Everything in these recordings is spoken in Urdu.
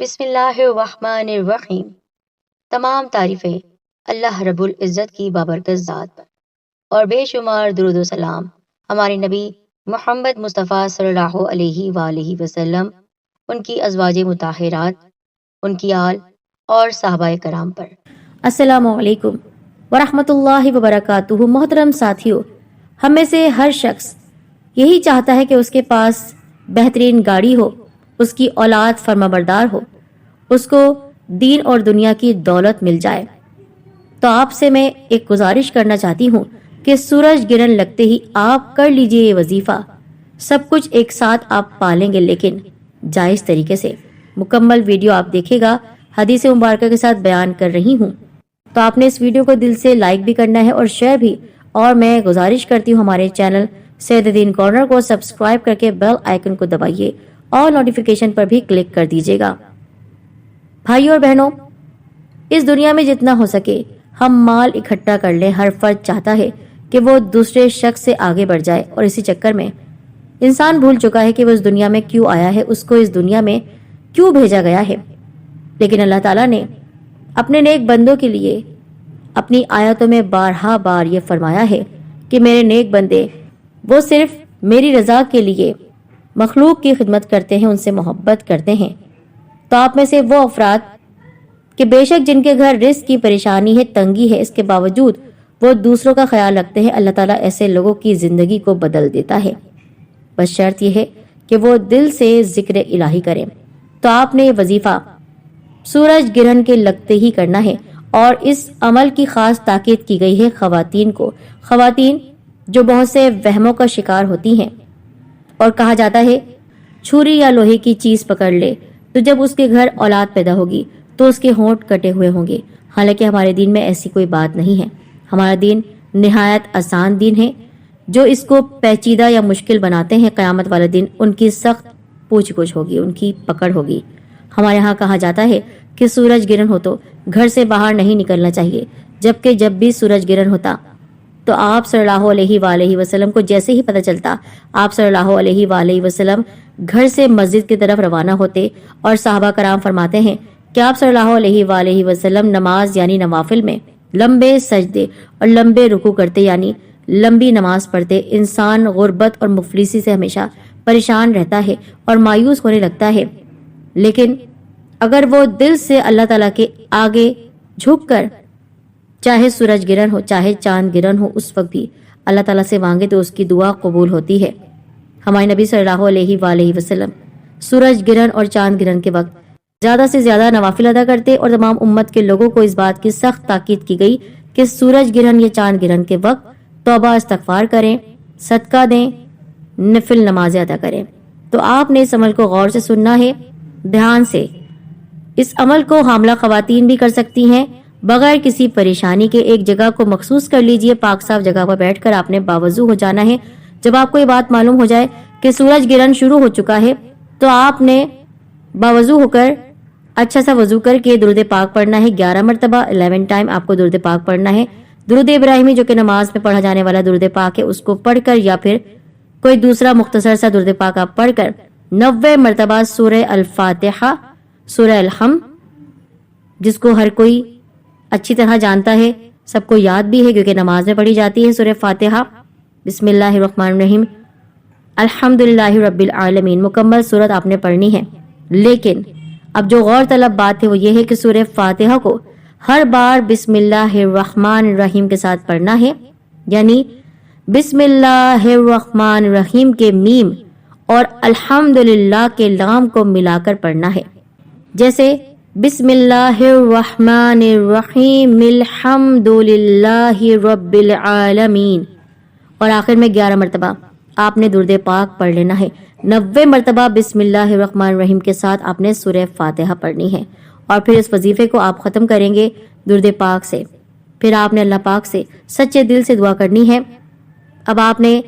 بسم اللہ الرحمن الرحیم۔ تمام تعریفیں اللہ رب العزت کی بابرکت ذات پر اور بے شمار درود و سلام ہمارے نبی محمد مصطفیٰ صلی اللہ علیہ وآلہ وسلم، ان کی ازواج مطہرات، ان کی آل اور صحابہ کرام پر۔ السلام علیکم ورحمۃ اللہ وبرکاتہ۔ محترم ساتھیوں، ہم میں سے ہر شخص یہی چاہتا ہے کہ اس کے پاس بہترین گاڑی ہو، اس کی اولاد فرمانبردار ہو، اس کو دین اور دنیا کی دولت مل جائے۔ تو آپ سے میں ایک گزارش کرنا چاہتی ہوں کہ سورج گرہن لگتے ہی آپ کر لیجئے یہ وظیفہ۔ سب کچھ ایک ساتھ آپ پالیں گے، لیکن جائز طریقے سے۔ مکمل ویڈیو آپ دیکھے گا، حدیث مبارکہ کے ساتھ بیان کر رہی ہوں، تو آپ نے اس ویڈیو کو دل سے لائک بھی کرنا ہے اور شیئر بھی۔ اور میں گزارش کرتی ہوں ہمارے چینل سید دین کارنر کو سبسکرائب کر کے بیل آئیکن کو دبائیے اور نوٹیفیکیشن پر بھی کلک کر دیجیے گا۔ بھائیو اور بہنوں، اس دنیا میں جتنا ہو سکے ہم مال اکٹھا کر لیں۔ ہر فرد چاہتا ہے کہ وہ دوسرے شخص سے آگے بڑھ جائے، اور اسی چکر میں انسان بھول چکا ہے کہ وہ اس دنیا میں کیوں آیا ہے، اس کو اس دنیا میں کیوں بھیجا گیا ہے۔ لیکن اللہ تعالیٰ نے اپنے نیک بندوں کے لیے اپنی آیاتوں میں بارہا بار یہ فرمایا ہے کہ میرے نیک بندے وہ صرف میری رضا کے لیے مخلوق کی خدمت کرتے ہیں، ان سے محبت کرتے ہیں۔ تو آپ میں سے وہ افراد کہ بے شک جن کے گھر رزق کی پریشانی ہے، تنگی ہے، اس کے باوجود وہ دوسروں کا خیال رکھتے ہیں، اللہ تعالیٰ ایسے لوگوں کی زندگی کو بدل دیتا ہے۔ بس شرط یہ ہے کہ وہ دل سے ذکر الہی کریں۔ تو آپ نے یہ وظیفہ سورج گرہن کے لگتے ہی کرنا ہے، اور اس عمل کی خاص تاکید کی گئی ہے خواتین کو۔ خواتین جو بہت سے وہموں کا شکار ہوتی ہیں، اور کہا جاتا ہے چھری یا لوہے کی چیز پکڑ لے تو جب اس کے گھر اولاد پیدا ہوگی تو اس کے ہونٹ کٹے ہوئے ہوں گے۔ حالانکہ ہمارے دین میں ایسی کوئی بات نہیں ہے۔ ہمارا دین نہایت آسان دین ہے۔ جو اس کو پیچیدہ یا مشکل بناتے ہیں، قیامت والا دن ان کی سخت پوچھ گچھ ہوگی، ان کی پکڑ ہوگی۔ ہمارے ہاں کہا جاتا ہے کہ سورج گرہن ہو تو گھر سے باہر نہیں نکلنا چاہیے، جبکہ جب بھی سورج گرہن ہوتا تو آپ صلی اللہ علیہ وآلہ وسلم کو جیسے ہی پتہ چلتا، آپ صلی اللہ علیہ وآلہ وسلم گھر سے مسجد کی طرف روانہ ہوتے، اور صحابہ کرام فرماتے ہیں کہ آپ صلی اللہ علیہ وآلہ وسلم نماز یعنی نوافل میں لمبے سجدے اور لمبے رکوع کرتے، یعنی لمبی نماز پڑھتے۔ انسان غربت اور مفلسی سے ہمیشہ پریشان رہتا ہے اور مایوس ہونے لگتا ہے، لیکن اگر وہ دل سے اللہ تعالیٰ کے آگے جھک کر، چاہے سورج گرہن ہو چاہے چاند گرہن ہو، اس وقت بھی اللہ تعالیٰ سے مانگے تو اس کی دعا قبول ہوتی ہے۔ ہمارے نبی صلی اللہ علیہ وآلہ وسلم سورج گرہن اور چاند گرہن کے وقت زیادہ سے زیادہ نوافل ادا کرتے، اور تمام امت کے لوگوں کو اس بات کی سخت تاکید کی گئی کہ سورج گرہن یا چاند گرہن کے وقت توبہ استغفار کریں، صدقہ دیں، نفل نمازیں ادا کریں۔ تو آپ نے اس عمل کو غور سے سننا ہے، دھیان سے۔ اس عمل کو حاملہ خواتین بھی کر سکتی ہیں بغیر کسی پریشانی کے۔ ایک جگہ کو مخصوص کر لیجئے، پاک صاف جگہ پر بیٹھ کر آپ نے باوضو ہو جانا ہے۔ جب آپ کو یہ بات معلوم ہو جائے کہ سورج گرہن شروع ہو چکا ہے تو آپ نے باوضو ہو کر اچھا سا وضو کر کے درود پاک پڑھنا ہے 11 مرتبہ۔ 11 ٹائم آپ کو درود پاک پڑھنا ہے۔ درود ابراہیمی جو کہ نماز میں پڑھا جانے والا درود پاک ہے، اس کو پڑھ کر یا پھر کوئی دوسرا مختصر سا درود پاک آپ پڑھ کر 90 مرتبہ سورہ الفاتحہ، سورہ الحمد، جس کو ہر کوئی اچھی طرح جانتا ہے، سب کو یاد بھی ہے کیونکہ نماز میں پڑھی جاتی ہے، سورہ فاتحہ، بسم اللہ الرحمن الرحیم، الحمدللہ رب العالمین، مکمل سورت آپ نے پڑھنی ہے۔ لیکن اب جو غور طلب بات ہے وہ یہ ہے کہ سورہ فاتحہ کو ہر بار بسم اللہ الرحمن الرحیم کے ساتھ پڑھنا ہے، یعنی بسم اللہ الرحمن الرحیم کے میم اور الحمدللہ کے لام کو ملا کر پڑھنا ہے، جیسے بسم اللہ الرحمن الرحیم الحمدللہ رب العالمین، اور آخر میں 11 مرتبہ آپ نے درود پاک پڑھ لینا ہے۔ 90 مرتبہ بسم اللہ الرحمن الرحیم کے ساتھ آپ نے سورہ فاتحہ پڑھنی ہے، اور پھر اس وظیفے کو آپ ختم کریں گے درود پاک سے۔ پھر آپ نے اللہ پاک سے سچے دل سے دعا کرنی ہے۔ اب آپ نے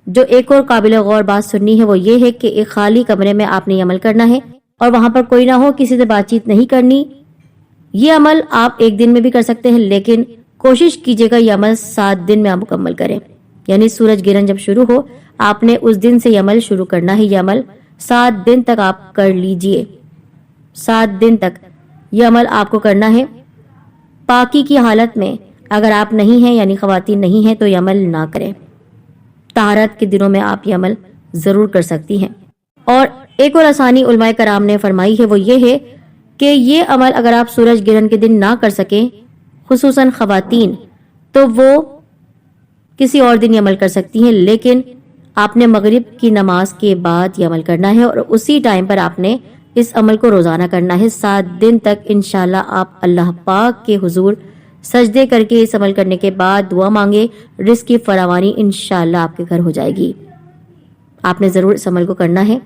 جو ایک اور قابل غور بات سننی ہے وہ یہ ہے کہ ایک خالی کمرے میں آپ نے یہ عمل کرنا ہے، اور وہاں پر کوئی نہ ہو، کسی سے بات چیت نہیں کرنی۔ یہ عمل آپ ایک دن میں بھی کر سکتے ہیں، لیکن کوشش کیجیے گا یہ عمل 7 دن میں آپ مکمل کریں، یعنی سورج گرہن جب شروع ہو آپ نے اس دن سے یہ عمل شروع کرنا ہے۔ یہ عمل 7 دن تک آپ کر لیجئے۔ 7 دن تک یہ عمل آپ کو کرنا ہے۔ پاکی کی حالت میں اگر آپ نہیں ہیں یعنی خواتین نہیں ہیں تو یہ عمل نہ کریں۔ طہارت کے دنوں میں آپ یہ عمل ضرور کر سکتی ہیں۔ اور ایک اور آسانی علماء کرام نے فرمائی ہے، وہ یہ ہے کہ یہ عمل اگر آپ سورج گرہن کے دن نہ کر سکیں، خصوصاً خواتین، تو وہ کسی اور دن یہ عمل کر سکتی ہیں، لیکن آپ نے مغرب کی نماز کے بعد یہ عمل کرنا ہے اور اسی ٹائم پر آپ نے اس عمل کو روزانہ کرنا ہے 7 دن تک۔ انشاءاللہ آپ اللہ پاک کے حضور سجدے کر کے اس عمل کرنے کے بعد دعا مانگے، رزق کی فراوانی انشاءاللہ آپ کے گھر ہو جائے گی۔ آپ نے ضرور اس عمل کو کرنا ہے،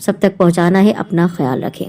سب تک پہنچانا ہے۔ اپنا خیال رکھیں۔